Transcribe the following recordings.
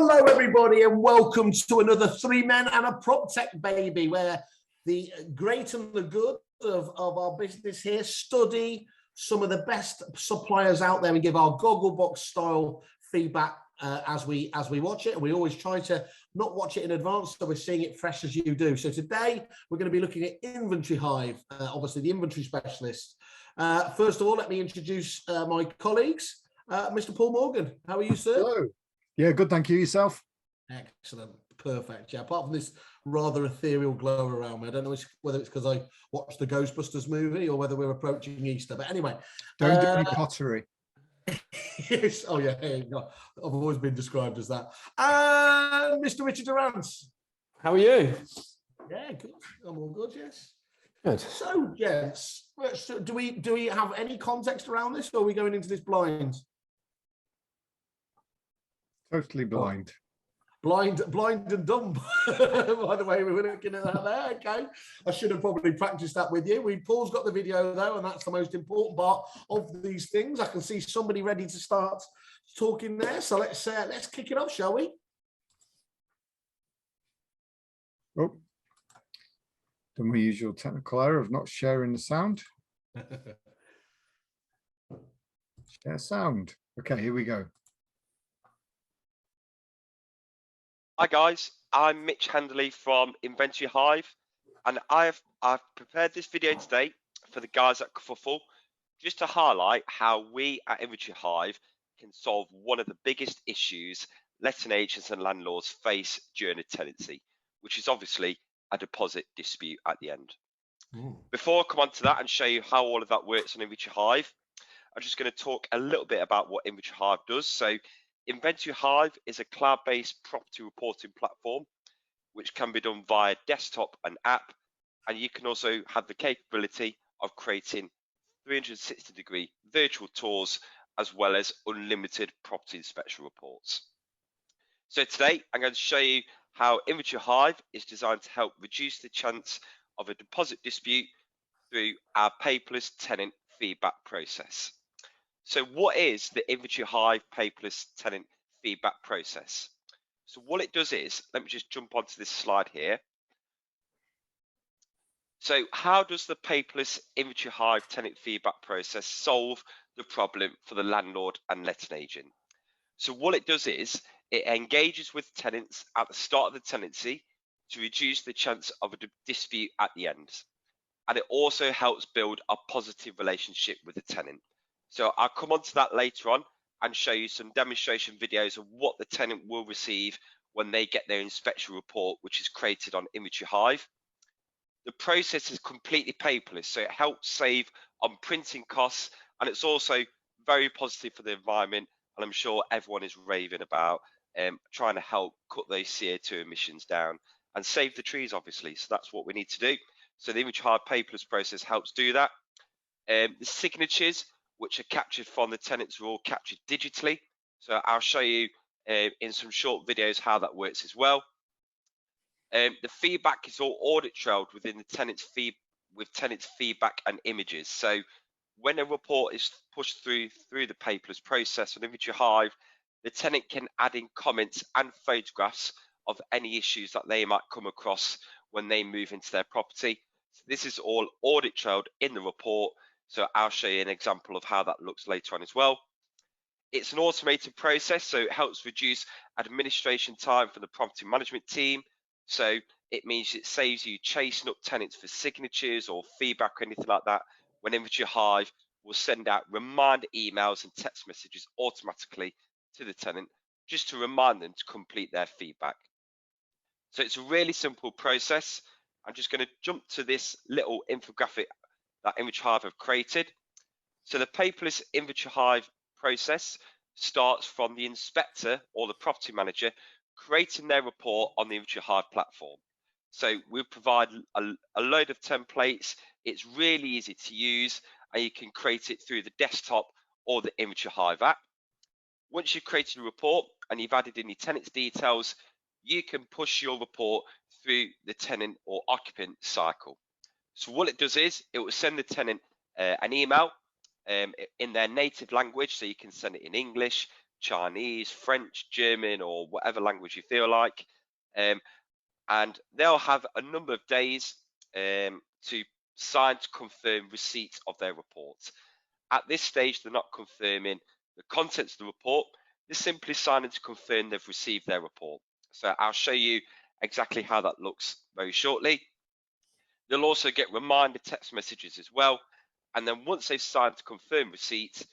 Hello, everybody, and welcome to another Three Men and a Proptech baby, where the great and the good of our business here study some of the best suppliers out there and give our Gogglebox style feedback as we watch it. And we always try to not watch it in advance, so we're seeing it fresh as you do. So today we're going to be looking at Inventory Hive, obviously the inventory specialist. First of all, let me introduce my colleagues. Mr. Paul Morgan, how are you, sir? Hello. Yeah, good, thank you. Yourself? Excellent, perfect. Yeah, apart from this rather ethereal glow around me, I don't know whether it's because I watched the Ghostbusters movie or whether we're approaching Easter. But anyway, don't do any pottery. Yes. Oh yeah, no, I've always been described as that. And Mr. Richard Durrance, how are you? Yeah, good. I'm all good. Yes. Good. So, gents, do we have any context around this, or are we going into this blind? Totally blind. Blind and dumb. By the way, we were looking at that there. Okay, I should have probably practiced that with you. Paul's got the video though, and that's the most important part of these things. I can see somebody ready to start talking there. So let's kick it off, shall we? Oh, done my usual technical error of not sharing the sound. Share sound. Okay, here we go. Hi guys, I'm Mitch Handley from Inventory Hive, and I've prepared this video today for the guys at Kerfuffle, just to highlight how we at Inventory Hive can solve one of the biggest issues letting agents and landlords face during a tenancy, which is obviously a deposit dispute at the end. Before I come on to that and show you how all of that works on Inventory Hive, I'm just going to talk a little bit about what Inventory Hive does. So Inventory Hive is a cloud-based property reporting platform, which can be done via desktop and app, and you can also have the capability of creating 360-degree virtual tours as well as unlimited property inspection reports. So today I'm going to show you how Inventory Hive is designed to help reduce the chance of a deposit dispute through our paperless tenant feedback process. So what is the Inventory Hive paperless tenant feedback process? So what it does is, let me just jump onto this slide here. So how does the paperless Inventory Hive tenant feedback process solve the problem for the landlord and letting agent? So what it does is, it engages with tenants at the start of the tenancy to reduce the chance of a dispute at the end. And it also helps build a positive relationship with the tenant. So I'll come on to that later on and show you some demonstration videos of what the tenant will receive when they get their inspection report, which is created on Inventory Hive. The process is completely paperless, so it helps save on printing costs, and it's also very positive for the environment, and I'm sure everyone is raving about trying to help cut those CO2 emissions down and save the trees, obviously. So that's what we need to do. So the Inventory Hive paperless process helps do that. The signatures, which are captured from the tenants, are all captured digitally. So I'll show you in some short videos how that works as well. The feedback is all audit trailed within the tenants feedback and images. So when a report is pushed through the paperless process on Inventory Hive, the tenant can add in comments and photographs of any issues that they might come across when they move into their property. So this is all audit trailed in the report. So I'll show you an example of how that looks later on as well. It's an automated process, so it helps reduce administration time for the property management team. So it means it saves you chasing up tenants for signatures or feedback or anything like that, when Inventory Hive will send out reminder emails and text messages automatically to the tenant, just to remind them to complete their feedback. So it's a really simple process. I'm just going to jump to this little infographic that Inventory Hive have created. So the paperless Inventory Hive process starts from the inspector or the property manager creating their report on the Inventory Hive platform. So we provide a load of templates. It's really easy to use, and you can create it through the desktop or the Inventory Hive app. Once you've created a report and you've added in your tenant's details, you can push your report through the tenant or occupant cycle. So what it does is, it will send the tenant an email in their native language, so you can send it in English, Chinese, French, German, or whatever language you feel like. And they'll have a number of days to sign to confirm receipt of their report. At this stage, they're not confirming the contents of the report. They're simply signing to confirm they've received their report. So I'll show you exactly how that looks very shortly. They'll also get reminder text messages as well. And then once they've signed to confirm receipt,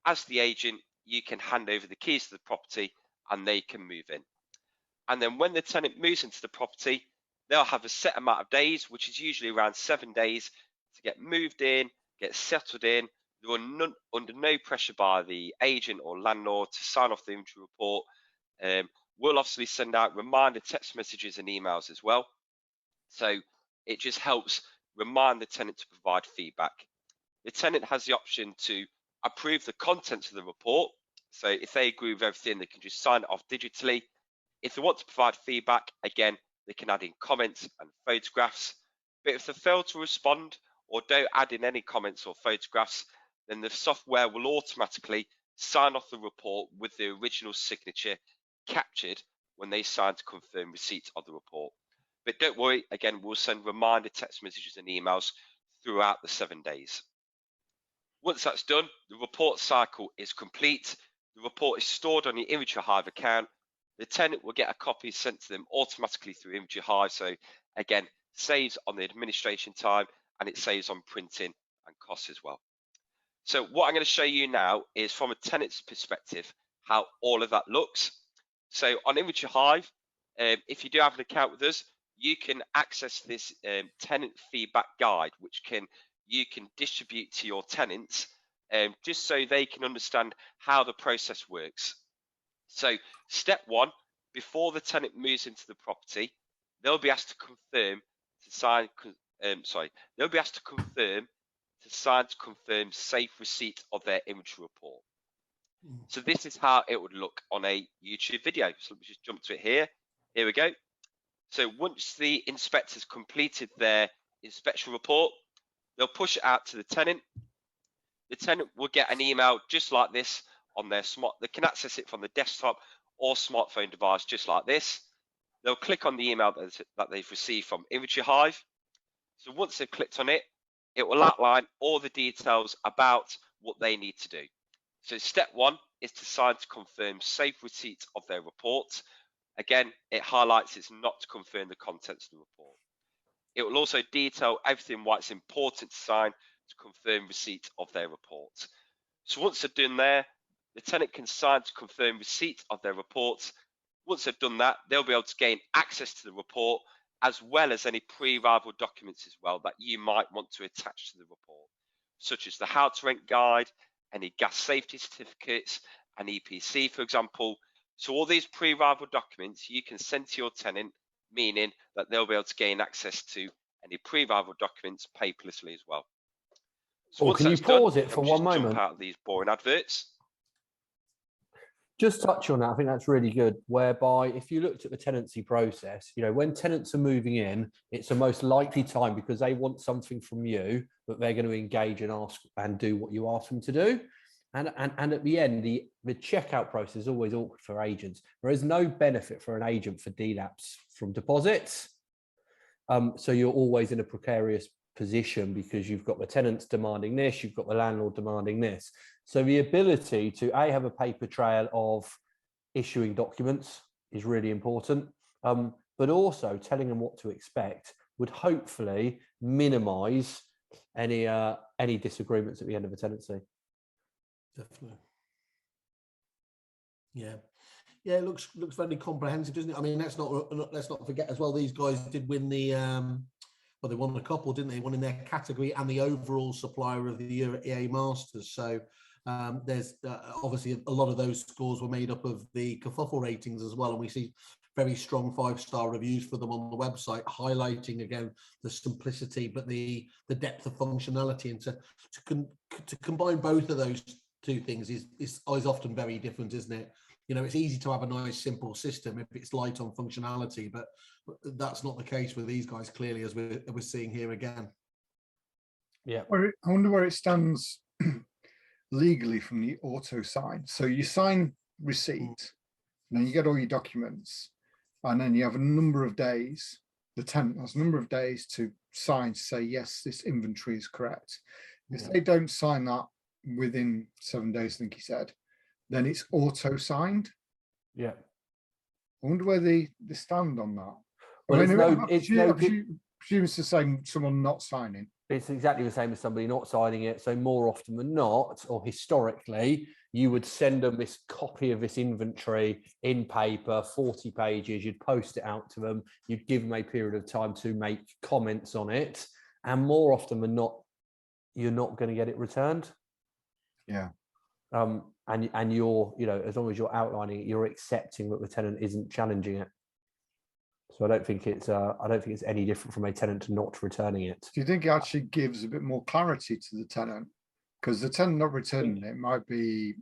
as the agent, you can hand over the keys to the property and they can move in. And then when the tenant moves into the property, they'll have a set amount of days, which is usually around 7 days, to get moved in, get settled in. They're under no pressure by the agent or landlord to sign off the inventory report. We'll obviously send out reminder text messages and emails as well. So it just helps remind the tenant to provide feedback. The tenant has the option to approve the contents of the report. So if they agree with everything, they can just sign it off digitally. If they want to provide feedback, again, they can add in comments and photographs. But if they fail to respond or don't add in any comments or photographs, then the software will automatically sign off the report with the original signature captured when they sign to confirm receipt of the report. But don't worry, again, we'll send reminder text messages and emails throughout the 7 days. Once that's done, the report cycle is complete. The report is stored on your Inventory Hive account. The tenant will get a copy sent to them automatically through Inventory Hive. So again, saves on the administration time and it saves on printing and costs as well. So what I'm going to show you now is from a tenant's perspective, how all of that looks. So on Inventory Hive, if you do have an account with us, you can access this tenant feedback guide, which you can distribute to your tenants just so they can understand how the process works. So step one, before the tenant moves into the property, they'll be asked to confirm to confirm safe receipt of their inventory report. So this is how it would look on a YouTube video. So let me just jump to it here. Here we go. So once the inspector's completed their inspection report, they'll push it out to the tenant. The tenant will get an email just like this on their they can access it from the desktop or smartphone device just like this. They'll click on the email that they've received from Inventory Hive. So once they've clicked on it, it will outline all the details about what they need to do. So step one is to sign to confirm safe receipt of their report. Again, it highlights it's not to confirm the contents of the report. It will also detail everything why it's important to sign to confirm receipt of their report. So once they're done there, the tenant can sign to confirm receipt of their report. Once they've done that, they'll be able to gain access to the report as well as any pre-arrival documents as well that you might want to attach to the report, such as the how to rent guide, any gas safety certificates, an EPC, for example. So all these pre-arrival documents you can send to your tenant, meaning that they'll be able to gain access to any pre-arrival documents paperlessly as well. So can you pause it for one moment? Jump out of these boring adverts. Just touch on that. I think that's really good. Whereby, if you looked at the tenancy process, when tenants are moving in, it's the most likely time because they want something from you that they're going to engage and ask and do what you ask them to do. And at the end, the checkout process is always awkward for agents. There is no benefit for an agent for delapse from deposits. So you're always in a precarious position because you've got the tenants demanding this, you've got the landlord demanding this. So the ability to have a paper trail of issuing documents is really important, but also telling them what to expect would hopefully minimize any disagreements at the end of a tenancy. Definitely. Yeah, it looks very comprehensive, doesn't it? I mean, let's not forget as well. These guys did win the well, they won a couple, didn't they? One in their category and the overall supplier of the year at EA Masters. So there's obviously a lot of those scores were made up of the kerfuffle ratings as well, and we see very strong 5-star reviews for them on the website, highlighting again the simplicity but the depth of functionality, and to combine both of those two things is often very different, isn't it? It's easy to have a nice simple system if it's light on functionality, but that's not the case with these guys, clearly, as we're seeing here again. Yeah, I wonder where it stands legally from the auto side. So you sign receipt. Now you get all your documents, and then you have a number of days. The tenant has a number of days to sign to say, yes, this inventory is correct. If they don't sign that within 7 days, I think he said, then it's auto signed. Yeah. I wonder where they stand on that. Well, I it's mean, no, I it's no presume it's the same, someone not signing. It's exactly the same as somebody not signing it. So more often than not, or historically, you would send them this copy of this inventory in paper, 40 pages, you'd post it out to them, you'd give them a period of time to make comments on it. And more often than not, you're not going to get it returned. Yeah. And you're, as long as you're outlining it, you're accepting that the tenant isn't challenging it. So I don't think it's any different from a tenant not returning it. Do you think it actually gives a bit more clarity to the tenant? Because the tenant not returning it might be,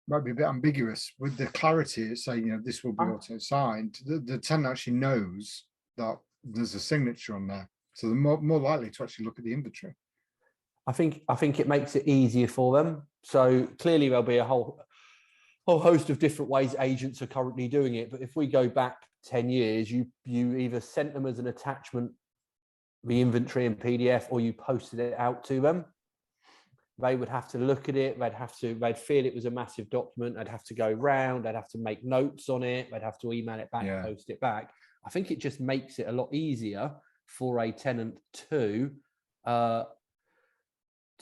might be a bit ambiguous. With the clarity, it's saying, this will be auto signed. The tenant actually knows that there's a signature on there, so they're more likely to actually look at the inventory. I think it makes it easier for them. So clearly there'll be a whole host of different ways agents are currently doing it. But if we go back 10 years, you either sent them as an attachment, the inventory in PDF, or you posted it out to them. They would have to look at it. They'd feel it was a massive document. They'd have to go round. They'd have to make notes on it. They'd have to email it back, post it back. I think it just makes it a lot easier for a tenant to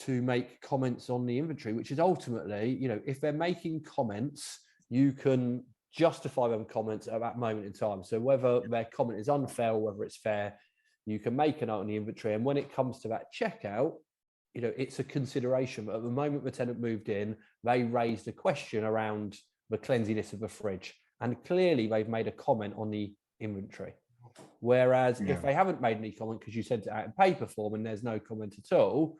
make comments on the inventory, which is ultimately, if they're making comments, you can justify them comments at that moment in time. So whether their comment is unfair or whether it's fair, you can make a note on the inventory. And when it comes to that checkout, it's a consideration. But at the moment the tenant moved in, they raised a question around the cleanliness of the fridge. And clearly they've made a comment on the inventory. Whereas if they haven't made any comment because you sent it out in paper form and there's no comment at all,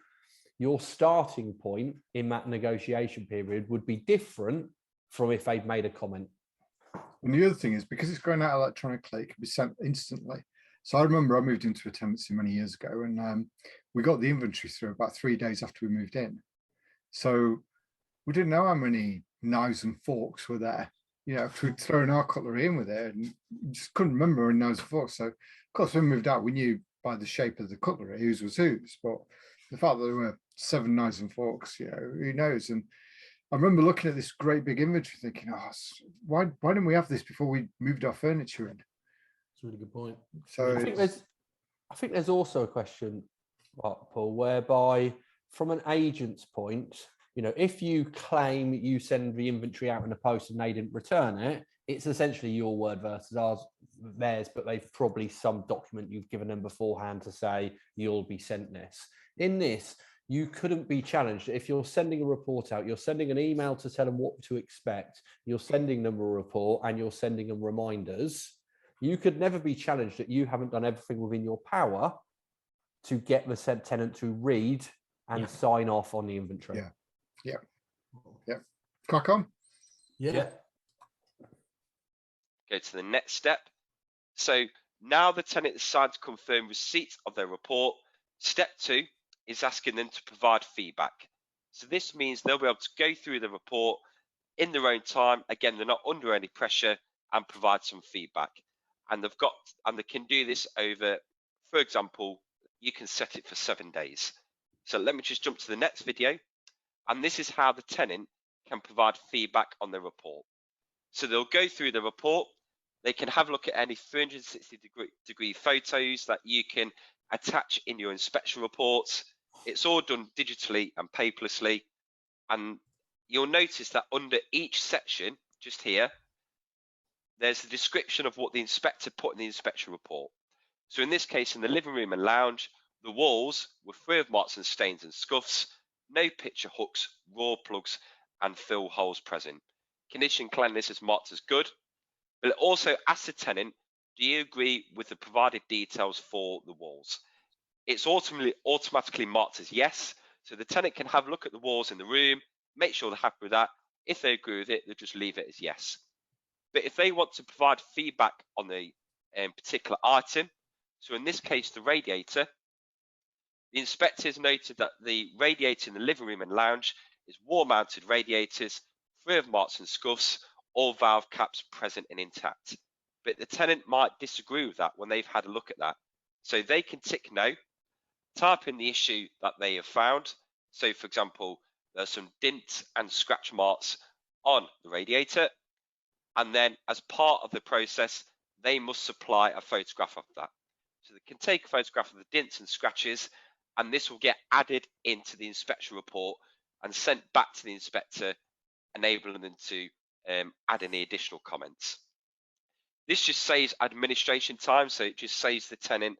your starting point in that negotiation period would be different from if they'd made a comment. And the other thing is, because it's going out electronically, it can be sent instantly. So I remember I moved into a tenancy many years ago, and we got the inventory through about 3 days after we moved in. So we didn't know how many knives and forks were there. We'd thrown our cutlery in with it, and just couldn't remember any knives and forks. So of course, when we moved out, we knew by the shape of the cutlery whose was whose. But the fact that there were 7 knives and forks, who knows? And I remember looking at this great big inventory thinking, why didn't we have this before we moved our furniture in? That's a really good point. So I think there's also a question, Paul, whereby from an agent's point, if you claim you send the inventory out in the post and they didn't return it, it's essentially your word versus theirs, but they've probably some document you've given them beforehand to say you'll be sent this. In this, you couldn't be challenged. If you're sending a report out, you're sending an email to tell them what to expect, you're sending them a report and you're sending them reminders. You could never be challenged that you haven't done everything within your power to get the said tenant to read and sign off on the inventory. Yeah. Crack on. Yeah. Go to the next step. So now the tenant is signed to confirm receipt of their report. Step 2 is asking them to provide feedback. So this means they'll be able to go through the report in their own time. Again, they're not under any pressure, and provide some feedback. And they can do this over, for example, you can set it for 7 days. So let me just jump to the next video. And this is how the tenant can provide feedback on the report. So they'll go through the report. They can have a look at any 360-degree photos that you can attach in your inspection reports. It's all done digitally and paperlessly. And you'll notice that under each section, just here, there's the description of what the inspector put in the inspection report. So in this case, in the living room and lounge, the walls were free of marks and stains and scuffs, no picture hooks, raw plugs, and fill holes present. Condition cleanliness is marked as good, but it also asks the tenant, do you agree with the provided details for the walls? It's automatically marked as yes, so the tenant can have a look at the walls in the room, make sure they're happy with that. If they agree with it, they'll just leave it as yes. But if they want to provide feedback on the particular item, so in this case, the radiator, the inspectors noted that the radiator in the living room and lounge is wall-mounted radiators, free of marks and scuffs, all valve caps present and intact. But the tenant might disagree with that when they've had a look at that. So they can tick no, type in the issue that they have found. So for example, there's some dint and scratch marks on the radiator. And then as part of the process, they must supply a photograph of that. So they can take a photograph of the dints and scratches, and this will get added into the inspection report and sent back to the inspector, enabling them to add any additional comments. This just saves administration time, so it just saves the tenant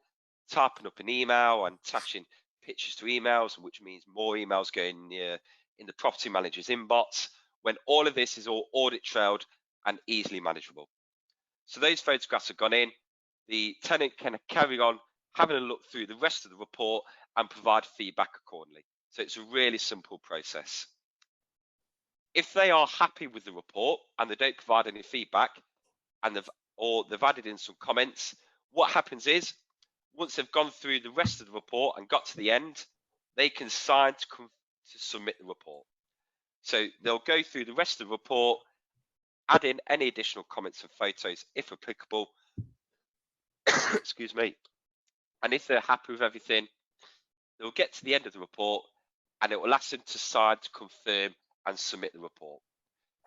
typing up an email and attaching pictures to emails, which means more emails going in the property manager's inbox, when all of this is all audit trailed and easily manageable. So those photographs have gone in. The tenant can carry on having a look through the rest of the report and provide feedback accordingly. So it's a really simple process. If they are happy with the report and they don't provide any feedback, and they've added in some comments, what happens is, once they've gone through the rest of the report and got to the end, they can sign to submit the report. So they'll go through the rest of the report, add in any additional comments and photos if applicable, excuse me, and if they're happy with everything, they'll get to the end of the report and it will ask them to sign to confirm and submit the report.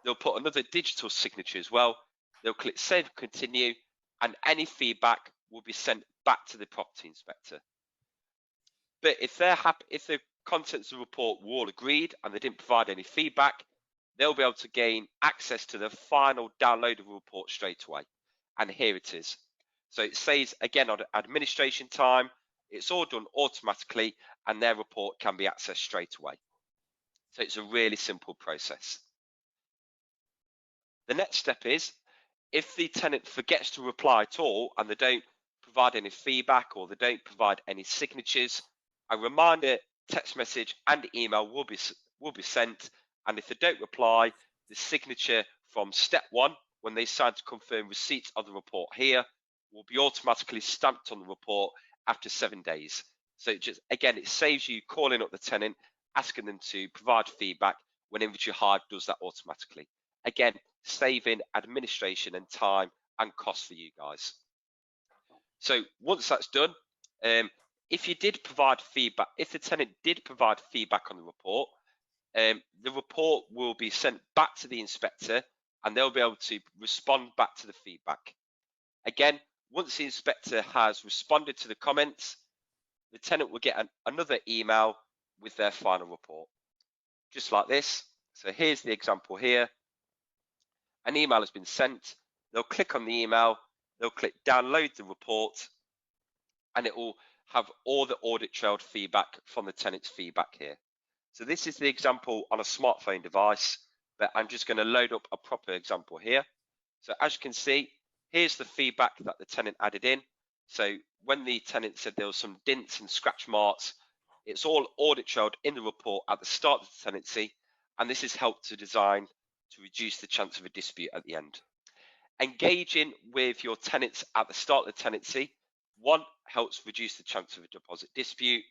They'll put another digital signature as well. They'll click save and continue, and any feedback will be sent back to the property inspector. But if they're happy, if the contents of the report were all agreed and they didn't provide any feedback, they'll be able to gain access to the final downloadable report straight away. And here it is. So it saves again on administration time. It's all done automatically, and their report can be accessed straight away. So it's a really simple process. The next step is, if the tenant forgets to reply at all and they don't provide any feedback or they don't provide any signatures, a reminder text message and email will be sent, and if they don't reply, the signature from step 1, when they sign to confirm receipt of the report here, will be automatically stamped on the report after 7 days. So it saves you calling up the tenant, asking them to provide feedback when Inventory Hive does that automatically. Again, saving administration and time and cost for you guys. So once that's done, if you did provide feedback, if the tenant did provide feedback on the report will be sent back to the inspector and they'll be able to respond back to the feedback. Again, once the inspector has responded to the comments, the tenant will get another email with their final report, just like this. So here's the example here. An email has been sent. They'll click on the email, they'll click download the report, and it will have all the audit trailed feedback from the tenant's feedback here. So this is the example on a smartphone device, but I'm just going to load up a proper example here. So as you can see, here's the feedback that the tenant added in. So when the tenant said there was some dints and scratch marks, it's all audit trailed in the report at the start of the tenancy, and this has helped to design to reduce the chance of a dispute at the end. Engaging with your tenants at the start of the tenancy, 1, helps reduce the chance of a deposit dispute.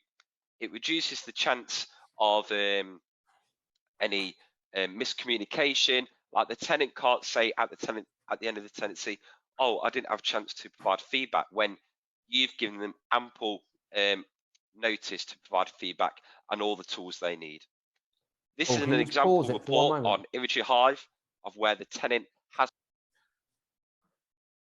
It reduces the chance of any miscommunication, like the tenant can't say at the end of the tenancy, oh, I didn't have a chance to provide feedback, when you've given them ample notice to provide feedback and all the tools they need. This is an example report on Inventory Hive of where the tenant has.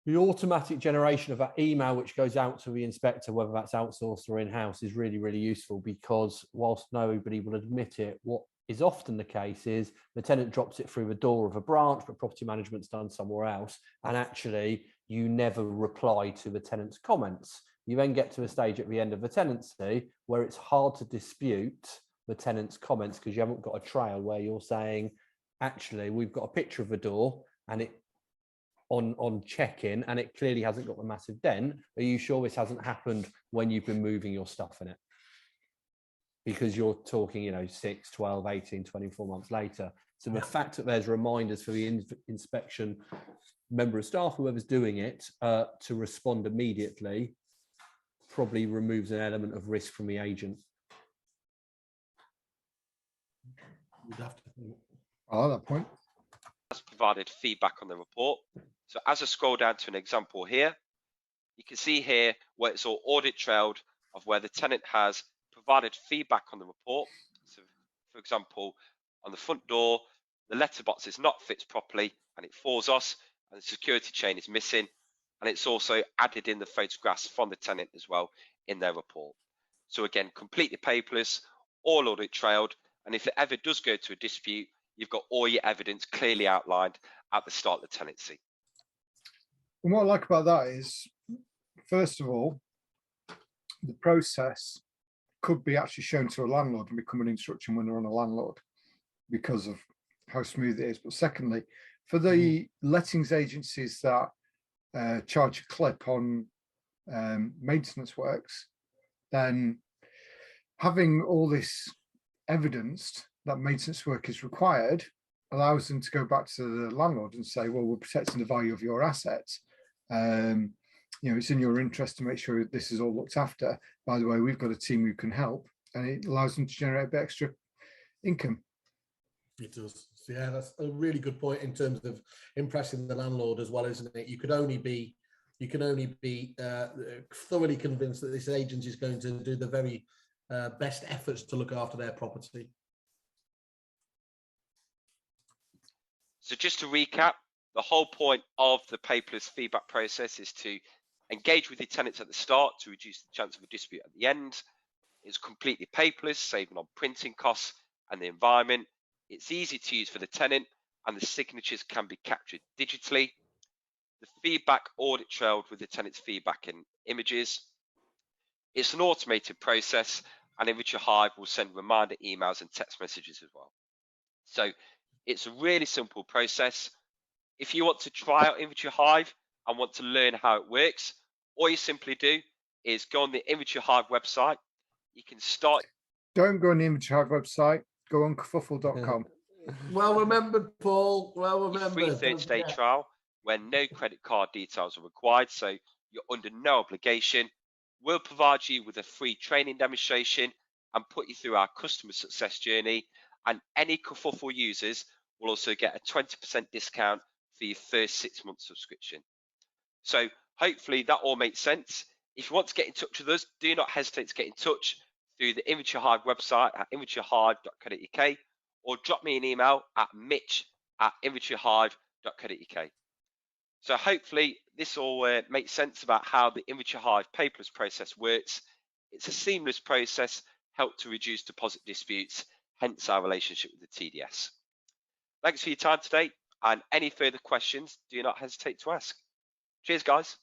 The automatic generation of that email which goes out to the inspector, whether that's outsourced or in-house, is really, really useful, because whilst nobody will admit it, what is often the case is the tenant drops it through the door of a branch, but property management's done somewhere else, and actually you never reply to the tenant's comments. You then get to a stage at the end of the tenancy where it's hard to dispute the tenant's comments because you haven't got a trail where you're saying, actually, we've got a picture of the door and it on check-in and it clearly hasn't got a massive dent. Are you sure this hasn't happened when you've been moving your stuff in it? Because you're talking, 6, 12, 18, 24 months later. So the fact that there's reminders for the inspection member of staff, whoever's doing it, to respond immediately probably removes an element of risk from the agent. You'd have to think. I like that point. has provided feedback on the report. So as I scroll down to an example here, you can see here where it's all audit trailed of where the tenant has provided feedback on the report. So for example, on the front door, the letterbox is not fixed properly and it falls us, and the security chain is missing, and it's also added in the photographs from the tenant as well in their report. So again, completely paperless, all audit trailed, and if it ever does go to a dispute, you've got all your evidence clearly outlined at the start of the tenancy. And what I like about that is, first of all, the process could be actually shown to a landlord and become an instruction when they're on a landlord because of how smooth it is. But secondly, for the lettings agencies that charge a clip on maintenance works, then having all this evidenced that maintenance work is required allows them to go back to the landlord and say, well, we're protecting the value of your assets. You know, it's in your interest to make sure this is all looked after. By the way, we've got a team who can help, and it allows them to generate a bit extra income. It does. Yeah, that's a really good point in terms of impressing the landlord as well, isn't it? You can only be thoroughly convinced that this agent is going to do the very best efforts to look after their property. So just to recap, the whole point of the paperless feedback process is to engage with your tenants at the start to reduce the chance of a dispute at the end. It's completely paperless, saving on printing costs and the environment. It's easy to use for the tenant, and the signatures can be captured digitally. The feedback audit trailed with the tenant's feedback and images. It's an automated process, and Inventory Hive will send reminder emails and text messages as well. So it's a really simple process. If you want to try out Inventory Hive and want to learn how it works, all you simply do is go on the Inventory Hive website. You can start. Don't go on the Inventory Hive website, go on kerfuffle.com. Well remembered, Paul. Well remembered. Free 30-day trial where no credit card details are required, so you're under no obligation. We'll provide you with a free training demonstration and put you through our customer success journey, and any kerfuffle users will also get a 20% discount for your first 6-month subscription. So hopefully that all makes sense. If you want to get in touch with us, do not hesitate to get in touch through the Inventory Hive website at inventoryhive.co.uk, or drop me an email at mitch@inventoryhive.co.uk. So hopefully this all makes sense about how the Inventory Hive paperless process works. It's a seamless process, helped to reduce deposit disputes, hence our relationship with the TDS. Thanks for your time today, and any further questions, do not hesitate to ask. Cheers, guys.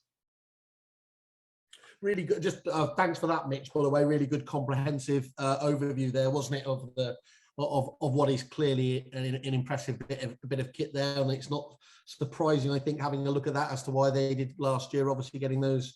Really good. Just thanks for that, Mitch. By the way, really good comprehensive overview there, wasn't it, of the of what is clearly an impressive bit of kit there, and it's not surprising, I think, having a look at that as to why they did last year, obviously getting those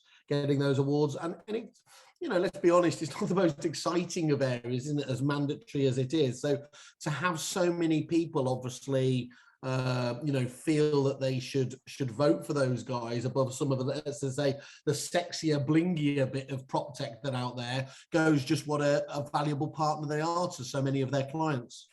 awards. And it, you know, let's be honest, it's not the most exciting of areas, isn't it, as mandatory as it is. So to have so many people, obviously, you know, feel that they should vote for those guys above some of the, let's say, the sexier, blingier bit of Proptech that out there, goes just what a valuable partner they are to so many of their clients.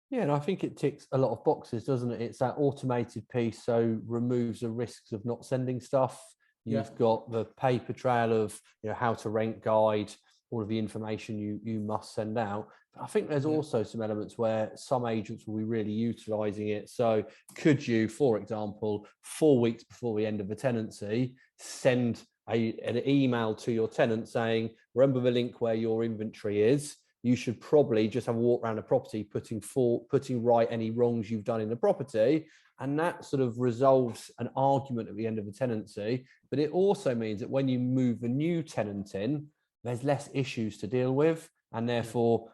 Yeah, and I think it ticks a lot of boxes, doesn't it? It's that automated piece, so removes the risks of not sending stuff. You've got the paper trail of, you know, how to rent guide, all of the information you must send out. But I think there's also some elements where some agents will be really utilizing it. So could you, for example, 4 weeks before the end of the tenancy, send an email to your tenant saying, remember the link where your inventory is? You should probably just have a walk around the property, putting right any wrongs you've done in the property. And that sort of resolves an argument at the end of the tenancy. But it also means that when you move a new tenant in, there's less issues to deal with, and therefore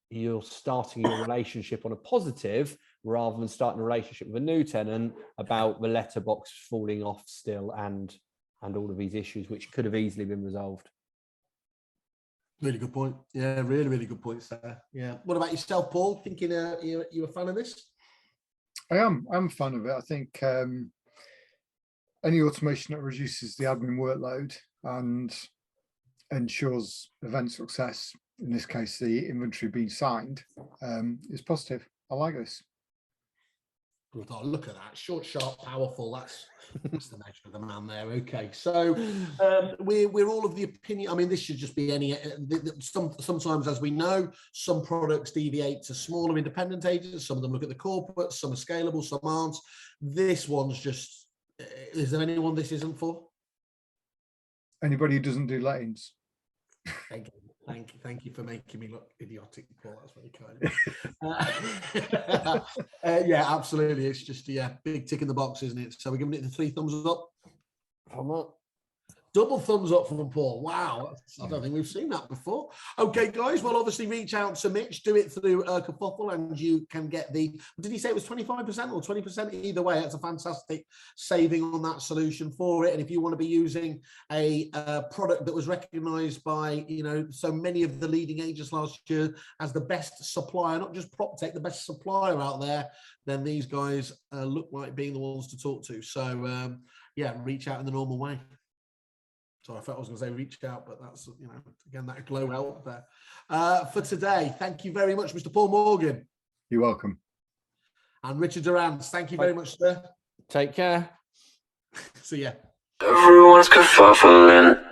you're starting your relationship on a positive rather than starting a relationship with a new tenant about the letterbox falling off still and all of these issues which could have easily been resolved. Really good point. Yeah, really, really good points there. Yeah. What about yourself, Paul? Thinking you a fan of this? I'm a fan of it. I think any automation that reduces the admin workload and ensures event success, in this case the inventory being signed, is positive. I like this. Oh, look at that, short, sharp, powerful. That's the measure of the man there. Okay, so we're all of the opinion. I mean, this should just be any. Sometimes, as we know, some products deviate to smaller independent agents. Some of them look at the corporates. Some are scalable. Some aren't. This one's just. Is there anyone this isn't for? Anybody who doesn't do lettings. Thank you for making me look idiotic, Paul. That's very kind. Yeah, absolutely. It's just big tick in the box, isn't it? So we're giving it the 3 thumbs up. Double thumbs up from Paul. Wow, I don't think we've seen that before. Okay, guys. Well, obviously, reach out to Mitch. Do it through Kerfuffle, and you can get the. Did he say it was 25% or 20%? Either way, it's a fantastic saving on that solution for it. And if you want to be using a product that was recognised by so many of the leading agents last year as the best supplier, not just Proptech, the best supplier out there, then these guys look like being the ones to talk to. So reach out in the normal way. Sorry, I thought I was going to say reach out, but that's, again, that glow out there. For today, thank you very much, Mr. Paul Morgan. You're welcome. And Richard Durant, thank you very much, sir. Take care. See ya. Everyone's kerfuffling.